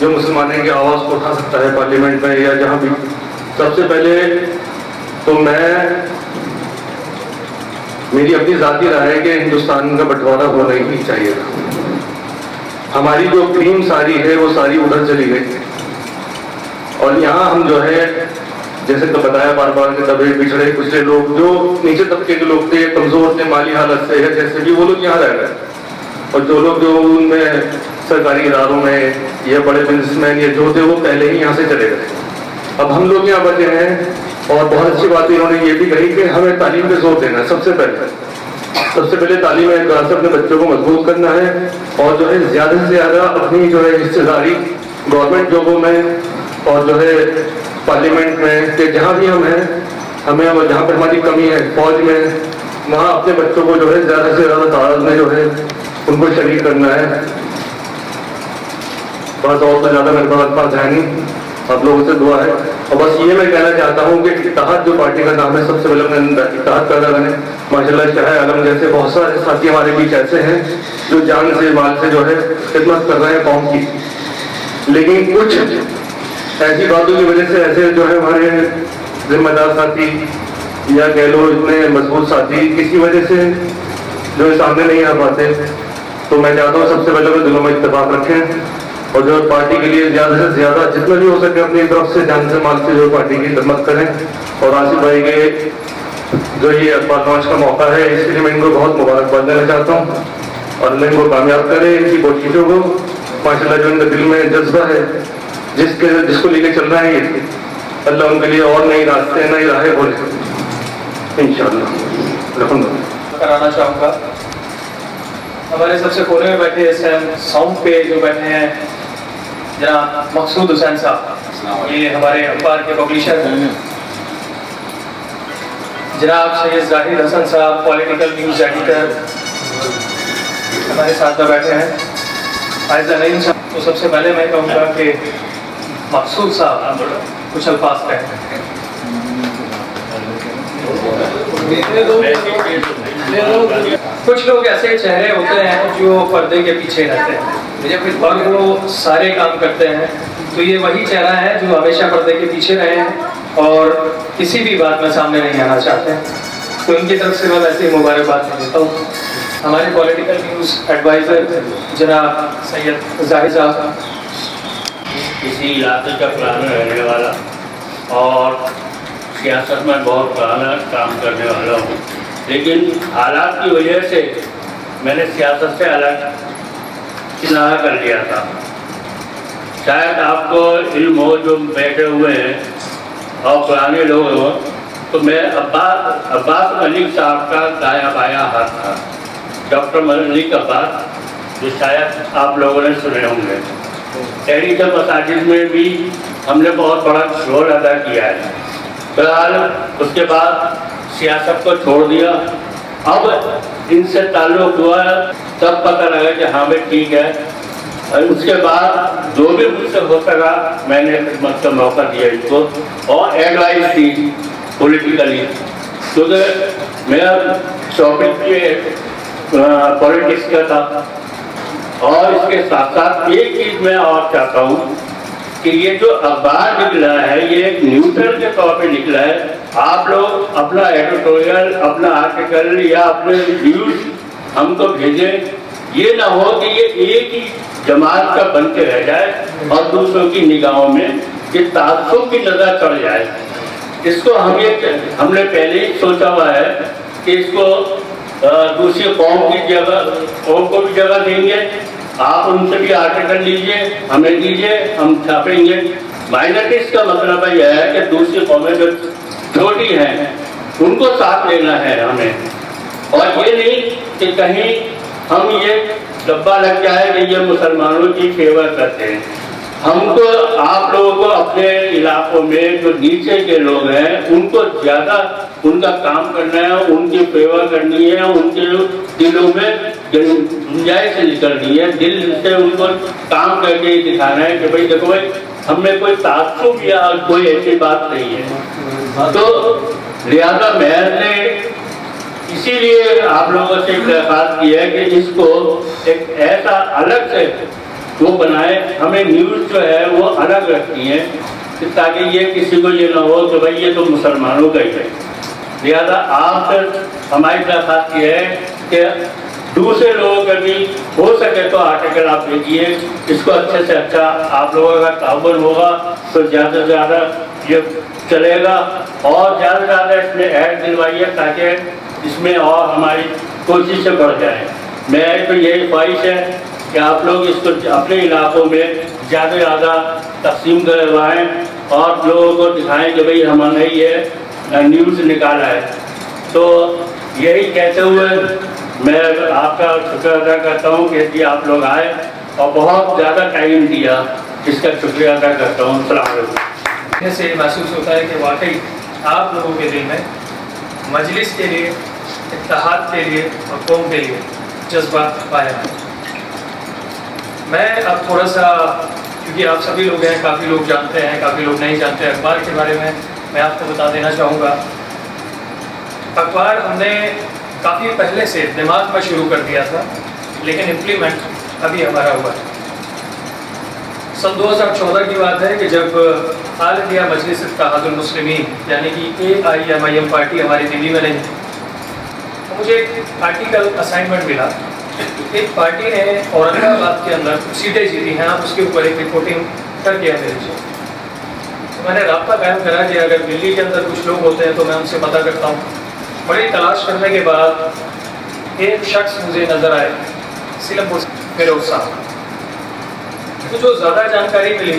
जो मुसलमानों की आवाज़ को उठा सकता है पार्लियामेंट में या जहाँ भी। सबसे पहले तो मेरी अपनी ज़ाती राय है कि हिंदुस्तान का बंटवारा होना ही चाहिए था। हमारी जो क्रीम सारी है वो सारी उधर चली गई और यहाँ हम जो है जैसे तो बताया बार बार के दबे पिछड़े पिछले लोग जो नीचे तबके के लोग थे, कमजोर थे माली हालत से है, जैसे भी वो लोग यहाँ रह गए। और जो लोग जो उनमें सरकारी इदारों में या बड़े बिजनेसमैन या जो थे वो पहले ही यहाँ से चले गए। अब हम लोग यहाँ बचे हैं और बहुत अच्छी बात इन्होंने ये भी कही कि हमें तालीम पे जोर देना है। सबसे पहले तालीम से अपने बच्चों को मजबूत करना है और जो है ज़्यादा से ज़्यादा अपनी जो है हिस्सेदारी गवर्नमेंट जॉबों में और जो है पार्लियामेंट में कि जहाँ भी हम हैं, हमें जहाँ पर हमारी कमी है फौज में, वहाँ अपने बच्चों को जो है ज़्यादा से ज़्यादा तादाद में जो है उनको शरीक करना है। बस और तो ज़्यादा मेरे पास है नहीं, आप लोगों से दुआ है। और बस ये मैं कहना चाहता हूँ कि इत्तेहाद जो पार्टी का नाम है, सबसे पहले अपने इत्तेहाद पैदा करें। माशाल्लाह शाह आलम जैसे बहुत सारे साथी हमारे बीच ऐसे हैं जो जान से माल से जो है खिदमत कर रहे हैं कौम की, लेकिन कुछ ऐसी बातों की वजह से ऐसे जो है हमारे जिम्मेदार साथी या कह लो इतने मजबूत साथी किसी वजह से जो है सामने नहीं आ पाते। तो मैं चाहता हूँ सबसे पहले तो दिलों में इत्तेफाक रखें और जो पार्टी के लिए ज़्यादा से ज़्यादा जितना भी हो सके अपनी तरफ से जान से माल से जो पार्टी की खिदमत करें। और आसिफ भाई के जो ये अखबार लॉन्च का मौका है इसके लिए मैं इनको बहुत मुबारकबाद देना चाहता हूँ और अल्लाह इनको कामयाब करे इनकी कोशिशों को। माशाल्लाह जो इनके दिल में जज्बा है जिसको लेके चल रहा है ये, अल्लाह उनके लिए और नई रास्ते नई राहें खोले इंशाअल्लाह। कराना चाहूँगा हमारे सबसे कोने में बैठे इस टाइम साउंड पे जो बैठे हैं जनाब मकसूद हुसैन साहब, ये हमारे अखबार के पब्लिशर हैं। जनाब सैयद जाहिद हसन साहब पॉलिटिकल न्यूज़ एडिटर हमारे साथ में बैठे हैं। आयजा नईम साहब, तो सबसे पहले मैं कहूँगा कि मकसूद साहब कुछ अल्फाज कहें। कुछ लोग ऐसे चेहरे होते हैं जो पर्दे के पीछे रहते हैं और वो सारे काम करते हैं, तो ये वही चेहरा है जो हमेशा पर्दे के पीछे रहे हैं और किसी भी बात में सामने नहीं आना चाहते। तो इनकी तरफ से मैं वैसे ही मुबारकबाद देता हूँ। हमारे पॉलिटिकल न्यूज़ एडवाइज़र जनाब सैयद जाहिद साहब, किसी इलाके का पुराना रहने वाला और सियासत में बहुत पुराना काम करने वाला हूँ, लेकिन हालात की वजह से मैंने सियासत से अलग किनारा कर लिया था। शायद आपको इल्म हो जो बैठे हुए हैं और पुराने लोग हो, तो मैं अब्बास मलिक साहब का दाया बाया हाथ था, डॉक्टर मलिक अब्बास, जो शायद आप लोगों ने सुने होंगे। तहरीक मसाजिद में भी हमने बहुत बड़ा रोल अदा किया है। फिलहाल उसके बाद सियासत को छोड़ दिया। अब इनसे ताल्लुक हुआ तब पता लगा कि हाँ भाई ठीक है। और उसके बाद जो भी मुझसे हो सका मैंने खिदमत का मौका दिया इसको और एडवाइस दी पॉलिटिकली, क्योंकि मेरा टॉपिक पॉलिटिक्स का था। और इसके साथ साथ एक चीज़ मैं और चाहता हूँ कि ये जो अखबार निकला है ये एक न्यूट्रल के तौर पे निकला है। आप लोग अपना एडिटोरियल, अपना आर्टिकल या अपने व्यूज हमको भेजें। ये ना हो कि ये एक ही जमात का बन के रह जाए और दूसरों की निगाहों में ये तासुब की नजर चढ़ जाए। इसको हमने पहले ही सोचा हुआ है कि इसको दूसरी कौम को भी जगह देंगे। आप उनसे भी आर्टिकल लीजिए, हमें दीजिए, हम छापेंगे। माइनॉरिटीज का मतलब यह है कि दूसरी कौमें जो छोटी हैं उनको साथ लेना है हमें, और ये नहीं कि कहीं हम ये डब्बा लग जाए कि ये मुसलमानों की फेवर करते हैं। हमको आप लोगों को अपने इलाकों में जो नीचे के लोग हैं उनको ज़्यादा उनका काम करना है, उनकी सेवा करनी है, उनके दिलों में गुंजाइश निकलनी है, दिल से उनको काम करके दिखाना है कि भाई देखो भाई हमें कोई तात्सुब या कोई ऐसी बात नहीं है। तो लिहाजा मैंने इसीलिए आप लोगों से दरख्वास्त की है कि इसको एक ऐसा अलग से वो बनाए। हमें न्यूज़ जो है वो अलग रखनी है ताकि ये किसी को ये ना हो कि भाई ये तो मुसलमानों का ही है। लिहाजा आप हमारी दरख्वास्त ये है कि दूसरे लोगों का भी हो सके तो आर्टिकल आप भेजिए। इसको अच्छे से अच्छा आप लोगों का ताउन होगा तो ज़्यादा से ज़्यादा ये चलेगा, और ज़्यादा से ज़्यादा इसमें ऐड दिलवाइए ताकि इसमें और हमारी कोशिशें बढ़ जाएँ। मैं तो यही ख्वाहिश है कि आप लोग इसको अपने इलाकों में ज़्यादा से ज़्यादा तकसीम करवाएँ और लोगों को दिखाएँ कि भाई हमने ये न्यूज़ निकाला है। तो यही कहते हुए मैं आपका शुक्र अदा करता हूँ कि आप लोग आए और बहुत ज़्यादा टाइम दिया, इसका शुक्रिया अदा करता हूँ। अस्सलाम वालेकुम। से महसूस होता है कि वाकई आप लोगों के दिल में मजलिस के लिए, इत्तेहाद के लिए और कौम के लिए जज्बा पाया है। मैं अब थोड़ा सा, क्योंकि आप सभी लोग हैं, काफ़ी लोग जानते हैं, काफ़ी लोग नहीं जानते अखबार के बारे में, मैं आपको बता देना चाहूँगा। अखबार हमने काफ़ी पहले से दिमाग में शुरू कर दिया था, लेकिन इम्प्लीमेंट अभी हमारा हुआ है। सन 2014 की बात है कि जब आल इंडिया मजलिस इत्तेहादुल मुस्लिमीन यानी कि AIMIM पार्टी हमारी दिल्ली में नहीं, तो मुझे एक आर्टिकल असाइनमेंट मिला। एक पार्टी ने औरंगाबाद के अंदर सीटें जीती हैं, आप उसके ऊपर एक रिपोर्टिंग करके मेरे से, तो मैंने राब्ता कायम करा कि अगर दिल्ली के अंदर कुछ लोग होते हैं तो मैं उनसे पता करता हूँ। बड़ी तलाश करने के बाद एक शख्स मुझे नज़र आए, सिलमपुर फिरोज साहब। तो जो ज़्यादा जानकारी मिली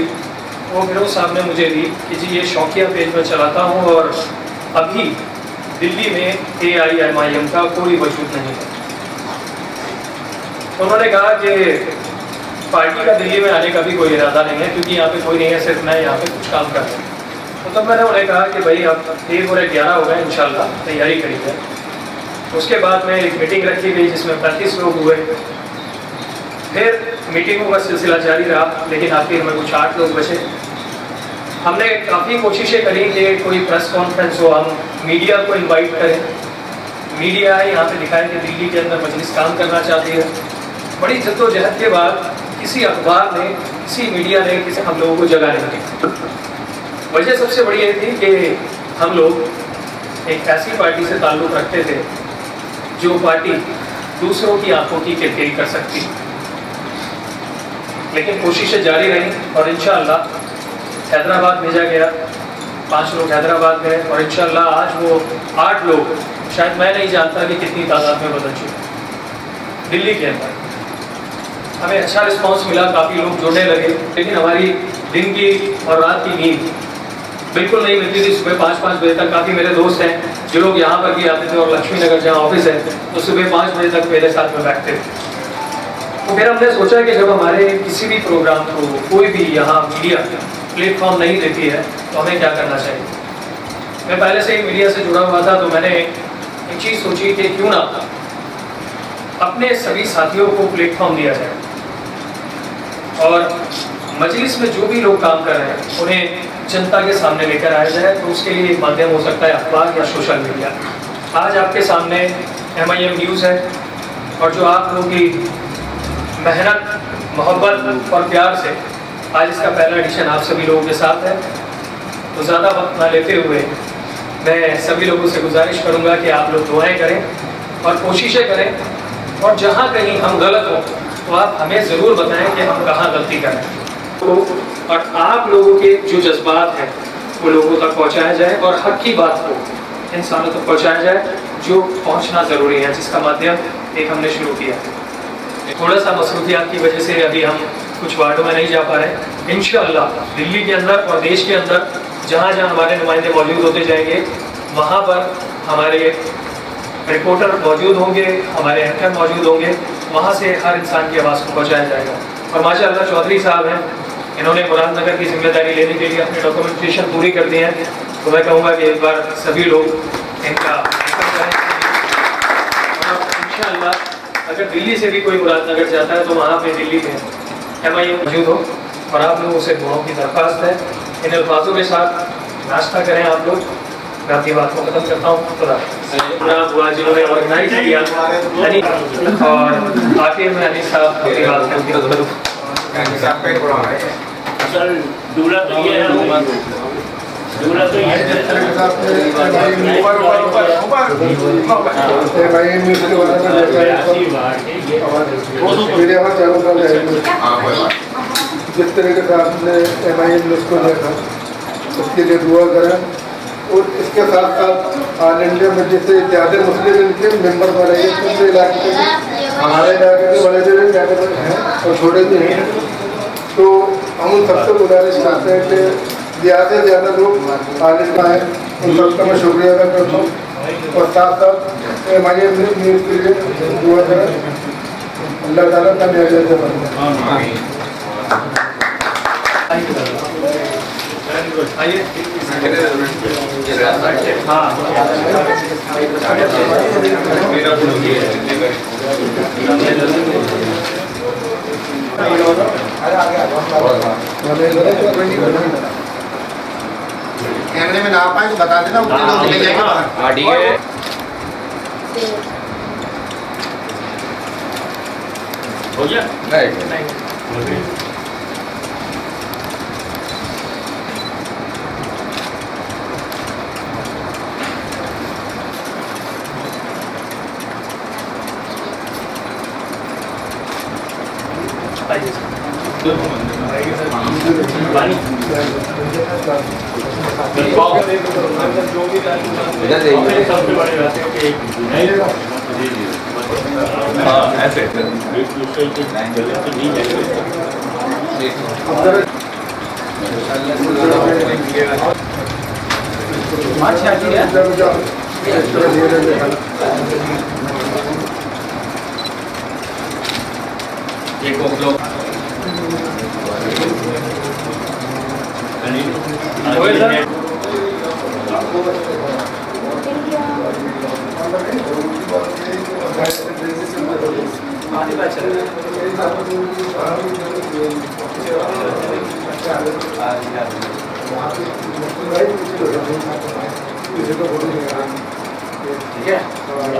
वो फिरोज साहब ने मुझे दी कि जी ये शौकिया पेज में चलाता हूँ और अभी दिल्ली में AIMIM का कोई वजूद नहीं है। तो उन्होंने कहा कि पार्टी का दिल्ली में आने का भी कोई इरादा नहीं है, क्योंकि यहाँ पे कोई नहीं है, सिर्फ मैं यहाँ पे कुछ काम कर रहा हूँ। तो तब मैंने उन्हें कहा कि भाई अब 1 और 11 हो गए, इंशाल्लाह तैयारी करिए। उसके बाद में एक मीटिंग रखी गई जिसमें 35 लोग हुए। फिर मीटिंगों का सिलसिला जारी रहा, लेकिन आखिर में कुछ 8 लोग बचे। हमने काफ़ी कोशिशें करी कि कोई प्रेस कॉन्फ्रेंस हो, हम मीडिया को इन्वाइट करें, मीडिया है यहाँ पे दिखाएं कि दिल्ली के अंदर मजलिस काम करना चाहती है। बड़ी जद्दोजहद के बाद किसी अखबार ने, किसी मीडिया ने किसी हम लोगों को जगह नहीं दी। वजह सबसे बड़ी ये थी कि हम लोग एक ऐसी पार्टी से ताल्लुक़ रखते थे जो पार्टी दूसरों की आंखों की किरकिरी कर सकती। लेकिन कोशिशें जारी रहीं और इंशाअल्लाह हैदराबाद भेजा गया, 5 लोग हैदराबाद गए और इंशाल्लाह आज वो 8 लोग, शायद मैं नहीं जानता कि कितनी तादाद में बदल चुके दिल्ली के अंदर। हमें अच्छा रिस्पांस मिला, काफ़ी लोग जुड़ने लगे, लेकिन हमारी दिन की और रात की नींद बिल्कुल नहीं मिलती थी। सुबह 5-5 बजे तक, काफ़ी मेरे दोस्त हैं जो लोग यहाँ पर भी आते थे और लक्ष्मी नगर जहाँ ऑफिस है तो सुबह 5 बजे तक मेरे साथ में बैठते थे। तो फिर हमने सोचा कि जब हमारे किसी भी प्रोग्राम को कोई भी यहाँ मीडिया प्लेटफॉर्म नहीं देती है तो हमें क्या करना चाहिए। मैं पहले से ही मीडिया से जुड़ा हुआ था, तो मैंने एक चीज़ सोची कि क्यों ना अपने सभी साथियों को प्लेटफॉर्म दिया जाए और मजलिस में जो भी लोग काम कर रहे हैं उन्हें जनता के सामने लेकर आया जाए। तो उसके लिए एक माध्यम हो सकता है अखबार या सोशल मीडिया। आज आपके सामने MIM न्यूज़ है और जो आप लोगों की मेहनत, मोहब्बत और प्यार से आज इसका पहला एडिशन आप सभी लोगों के साथ है। तो ज़्यादा वक्त ना लेते हुए मैं सभी लोगों से गुजारिश करूंगा कि आप लोग दुआएं करें और कोशिशें करें और जहां कहीं हम गलत हों तो आप हमें ज़रूर बताएं कि हम कहाँ गलती करें। तो और आप लोगों के जो जज्बात हैं वो लोगों तक पहुँचाया जाए और हक की बात को इंसानों तक पहुँचाया जाए जो पहुँचना ज़रूरी है, जिसका माध्यम एक हमने शुरू किया। थोड़ा सा मसरूफियात की वजह से अभी हम कुछ वार्डों में नहीं जा पा रहे। इंशाअल्लाह दिल्ली के अंदर और देश के अंदर जहाँ जहाँ हमारे नुमाइंदे मौजूद होते जाएंगे वहाँ पर हमारे रिपोर्टर मौजूद होंगे, हमारे एंकर मौजूद होंगे, वहाँ से हर इंसान की आवाज़ को पहुँचाया जाएगा। और माशाअल्लाह चौधरी साहब हैं, इन्होंने मुरादनगर की जिम्मेदारी लेने के लिए अपनी डॉक्यूमेंटेशन पूरी कर दी है। तो मैं कहूँगा कि एक बार सभी लोग इनका इंशाअल्लाह अगर दिल्ली से भी कोई मुरादनगर जाता है तो वहाँ पे दिल्ली में MIM मौजूद हो और आप लोगों से दुआओं की दरख्वास्त है। इन अल्फाजों के साथ नाश्ता करें आप लोग। मैं अपनी बात को खत्म करता हूँ। खुदा हुआ जिन्होंने ऑर्गेनाइज किया और आखिर में अली साहब अपनी बात करते जिस तरीके से आपने MIM न्यूज़ को देखा उसके लिए दुआ करें और इसके साथ साथ ऑल इंडिया में जैसे ज़्यादा मुस्लिम इनके मेंबर बने हैं इलाके के, हमारे इलाके के बड़े बड़े ज़्यादा हैं और छोटे भी हैं। तो हम उन सबसे गुजारिश करते हैं कि ज़्यादा से ज़्यादा लोग आगे आए, उन सबका मैं शुक्रिया अदा करता हूँ और साथ साथ MIM न्यूज़ के लिए दुआ करें। अल्लाह ताला का मेहरबानी। आइए कैमरे में ना आ पाए तो बता देना, उतने लोग ले जाएंगे बाहर। ठीक है। हो गया? नहीं इधर देखिए। सबसे बड़ी बात है कि ऐसे एक दूसरे की गलत नहीं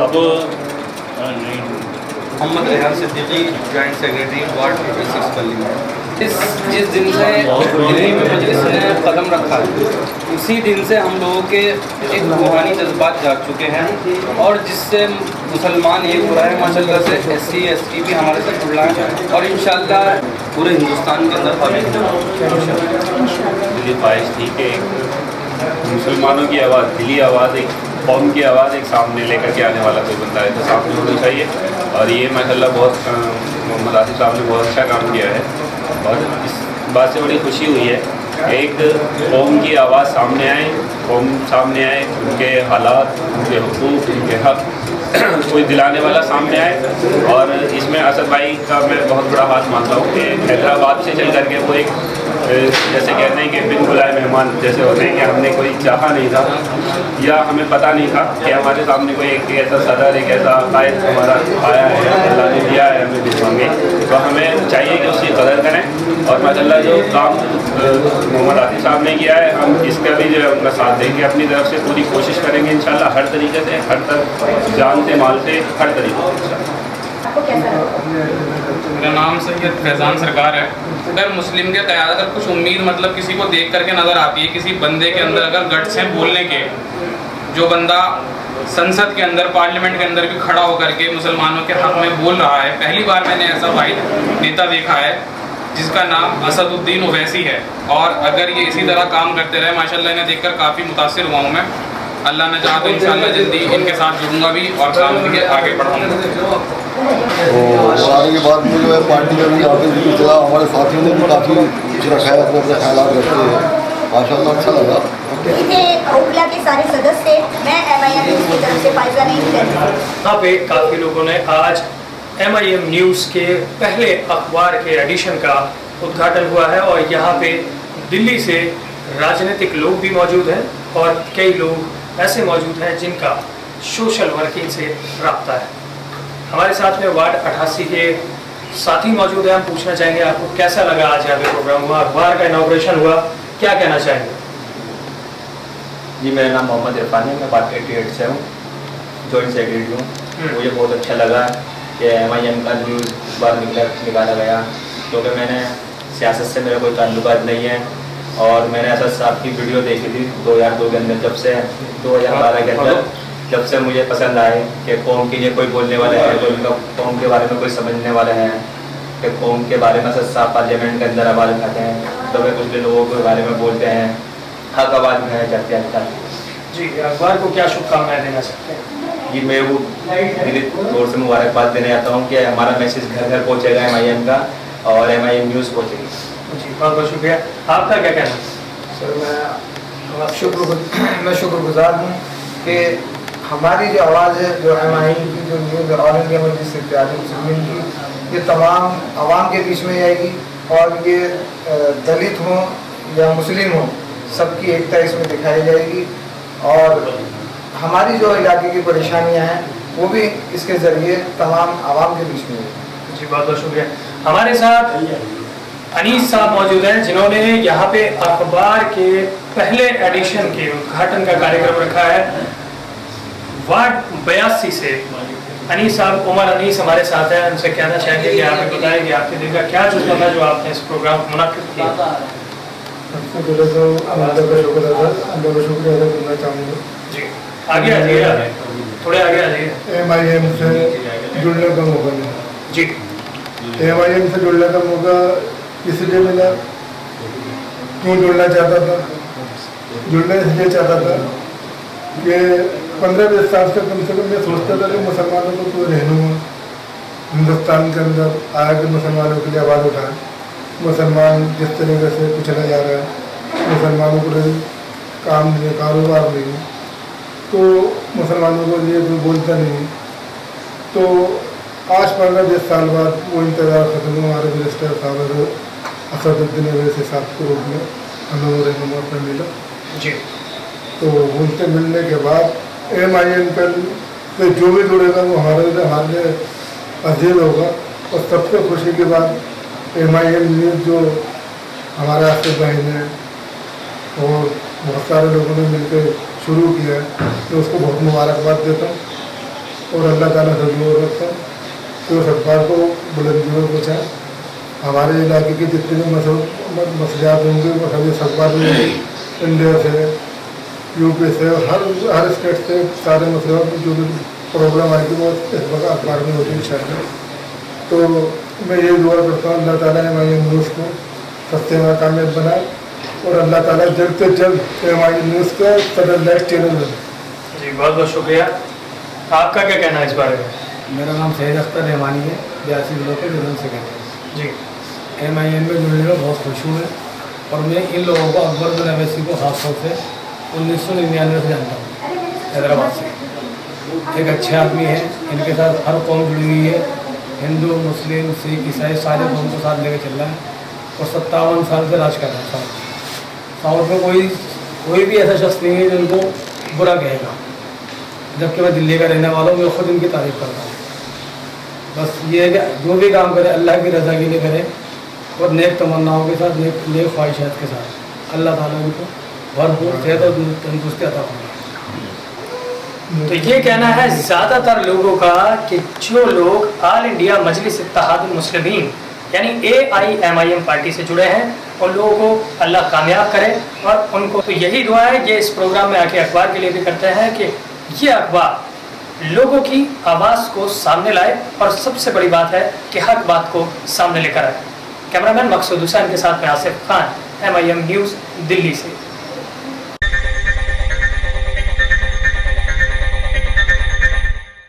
अब नहीं Mohammad Rehan Siddiqui, joint secretary ward 56 पल्ली में। जिस दिन से दिल्ली में मजलिस ने कदम रखा है उसी दिन से हम लोगों के एक रूहानी जज्बात जाग चुके हैं और जिससे मुसलमान एक हो रहा है माशाल्लाह से, SC ST भी हमारे साथ जुड़ रहा है और इंशाल्लाह पूरे हिंदुस्तान के अंदर मुझे ख्वाहिश थी कि मुसलमानों की आवाज़, दिली आवाज़, एक कौम की आवाज़ एक सामने लेकर के आने वाला कोई बंदा है तो सामने होना चाहिए। और ये माशाल्लाह बहुत मोहम्मद आसिफ साहब ने बहुत अच्छा काम किया है और इस बात से बड़ी खुशी हुई है कि एक कौम की आवाज़ सामने आए, कौम सामने आए, उनके हालात, उनके हुकूक, उनके हक कोई दिलाने वाला सामने आए। और इसमें असद भाई का मैं बहुत बड़ा हाथ मानता हूँ कि हैदराबाद से चल करके वो एक जैसे कहते हैं कि बिन बुलाए मेहमान जैसे होते हैं कि हमने कोई चाहा नहीं था या हमें पता नहीं था कि हमारे सामने कोई एक ऐसा सदर, एक ऐसा कायद हमारा आया है, अल्लाह ने दिया है हमें दिलवाएंगे, तो हमें चाहिए कि उसकी कदर करें। और माशाल्लाह जो काम मोहम्मद आसिफ साहब ने किया है, हम इसका भी जो है उनका साथ देंगे, अपनी तरफ से पूरी कोशिश करेंगे इंशाल्लाह, हर तरीके से, हर तरफ, जान से, माल से, हर तरीके से। मेरा नाम सैयद फैज़ान सरकार है। अगर मुस्लिम के क़यादत अगर कुछ उम्मीद मतलब किसी को देख करके नज़र आती है, किसी बंदे के अंदर अगर गट्स हैं बोलने के, जो बंदा संसद के अंदर, पार्लियामेंट के अंदर भी खड़ा होकर के मुसलमानों के हक़ में बोल रहा है, पहली बार मैंने ऐसा भाई नेता देखा है जिसका नाम असदुद्दीन ओवैसी है। और अगर ये इसी तरह काम करते रहे, माशाल्लाह इन्हें देखकर काफ़ी मुतासिर हुआ हूँ मैं। अल्लाह ने चाहा तो इंशाल्लाह जल्दी इनके साथ जुड़ूंगा भी और काम के आगे बढ़ाऊंगा। तो आने के बाद में जो है पार्टी का भी आगे भी चला, हमारे साथियों ने भी काफ़ी कुछ रखा है, अपने अपने ख्याल रखते हैं, माशाल्लाह अच्छा लगा। ओखला के सारे सदस्य, मैं MIM न्यूज़ की तरफ से फायजा नहीं करती। यहाँ पे काफ़ी लोगों ने आज MIM न्यूज़ के पहले अखबार के एडिशन का उद्घाटन हुआ है और यहाँ पे दिल्ली से राजनीतिक लोग भी मौजूद हैं और कई लोग ऐसे मौजूद हैं जिनका सोशल वर्किंग से रब्ता है। हमारे साथ में वार्ड 88 के साथी मौजूद हैं। हम पूछना चाहेंगे आपको कैसा लगा आज यहाँ पे प्रोग्राम हुआ, अखबार का इनॉग्रेशन हुआ, क्या कहना चाहेंगे? जी मेरा नाम मोहम्मद इरफान है, मैं वार्ड 88 से हूँ, जॉइंट सेक्रेटरी हूँ। मुझे बहुत अच्छा लगा कि MIM का न्यूज़ बार निकाला गया, क्योंकि मैंने सियासत से मेरा कोई ताल्लुकात नहीं है और मैंने असद साहब की वीडियो देखी थी 2002 के अंदर, जब से 2012 के अंदर, जब से मुझे पसंद आए कि कौम के लिए कोई बोलने वाला है, कोई उनका कौम के बारे में कोई समझने वाला है, कि कौम के बारे में असद साहब पार्लियामेंट के अंदर आवाज़ उठाते हैं, तो वे कुछ लोगों के बारे में बोलते हैं, हक आवाज़ उठाया जाते हैं। अच्छा जी, अखबार को क्या शुभकामनाएं देना सकते हैं? जी मैं वो दिली तौर से मुबारकबाद देना चाहता हूँ कि हमारा मैसेज घर घर पहुँचेगा MIM का और MIM न्यूज़ पहुँचेगी। जी बहुत बहुत शुक्रिया। आपका क्या कहना? सर मैं शुक्रगुजार हूँ कि हमारी जो आवाज़ है, जो MIM की जो न्यूज़ ऑल इंडिया मजलिस इत्तेहाद मुस्लिमीन की, ये तमाम आवाम के बीच में आएगी और ये दलित हों या मुस्लिम हों, सबकी एकता इसमें दिखाई जाएगी और हमारी जो इलाके की परेशानियाँ हैं वो भी इसके ज़रिए तमाम आवाम के बीच में होगी। जी बहुत बहुत शुक्रिया। हमारे साथ अनीस साहब मौजूद हैं जिन्होंने यहाँ पे अखबार के पहले एडिशन के उद्घाटन का कार्यक्रम रखा है। वार्ड 82 से अनीस साहब, उमर अनीस हमारे साथ हैं। उनसे कहना चाहेंगे कि आप बताएं कि आपके दिन का क्या जुज़्व था जो आपने इस प्रोग्राम को मुनाकिद किया। शुक्रिया अदा करना चाहूँगा जी आगे आ जाइए, थोड़े आगे आ जाइए। MIM से जुड़ने का मौका मिला जी, MIM से जुड़ने का मौका इसलिए मिला, क्यों जुड़ना चाहता था, जुड़ना इसलिए चाहता था कि 15-20 साल से कम मैं सोचता था कि मुसलमानों को कोई रहनुमा हिंदुस्तान के अंदर आया कि मुसलमानों के लिए आवाज़ उठाए। मुसलमान जिस तरीके से पिछड़ा जा रहा है, मुसलमानों को काम नहीं है, कारोबार नहीं, तो मुसलमानों को लिए कोई बोलता नहीं। तो आज 15-20 साल बाद वो इंतज़ार ख़त्म हुआ। हमारे मिनिस्टर साहब असदुद्दीन ओवैसी साहब को रूप में हमें रहनुमा पर मिला जी। तो उनसे मिलने के बाद MIM पे जो भी जुड़ेगा वो हमारे लिए अजीज होगा। और सबसे खुशी की बात MIM न्यूज़ जो हमारे आसिफ भाई ने और बहुत सारे लोगों ने मिलकर शुरू किया है, तो उसको बहुत मुबारकबाद देता हूँ और अल्लाह ताला से दुआ रखता हूँ तो इस अखबार को बुलंदियों को पहुँचाए। हमारे इलाके के जितने भी मसलियात होंगे वो सभी इस अखबार में, इंडिया से, यूपी से, हर स्टेट से सारे मसलों की जो भी प्रॉब्लम आएगी वो इस अखबार में होती है। तो मैं ये दुआ करता हूँ अल्लाह ताला MIM न्यूज़ को सस्ते में कामयाब बनाए और अल्लाह ताला जल्द से जल्द हमारी न्यूज़ का सदर लाइव चैनल बने। जी बहुत बहुत शुक्रिया। आपका क्या कहना है इस बारे में? मेरा नाम सैयद अख्तर रहमानी है, 82 जिलों के जनरल सेक्रेटरी जी। MIM में जुड़ने में बहुत खुश हूँ मैं, और मैं इन लोगों को अकबर बिन अवैसी को खास तौर से 1999 से जानता हूँ, हैदराबाद से। एक अच्छे आदमी है, इनके साथ हर कौम जुड़ी हुई है, हिंदू मुस्लिम सिख ईसाई सारे कौम को साथ लेकर चल रहा है, और 57 साल से राज कर रहा है साउथ में। कोई भी ऐसा शख्स नहीं है जो उनको बुरा कहेगा, जबकि मैं दिल्ली का रहने वाला हूँ, मैं खुद इनकी तारीफ करता हूँ। बस ये है कि जो भी काम करे अल्लाह की रज़ा के लिए करे, और नेक तमन्नाओं के साथ, नेक ख्वाहिशात के साथ। अल्लाह ताला उनको भरपूर सेहत और तंदुरुस्ती अता फरमाए। तो ये कहना है ज़्यादातर लोगों का कि जो लोग ऑल इंडिया मजलिस इत्तेहादुल मुस्लिमीन यानी AIMIM पार्टी से जुड़े हैं, उन लोगों को अल्लाह कामयाब करे, और उनको तो यही दुआ है, ये इस प्रोग्राम में आके अखबार के लिए भी करते हैं कि ये अखबार लोगों की आवाज़ को सामने लाए, और सबसे बड़ी बात है कि हक बात को सामने लेकर आए। कैमरामैन मकसूद हुसैन के साथ में आसिफ खान, MIM न्यूज़ दिल्ली से।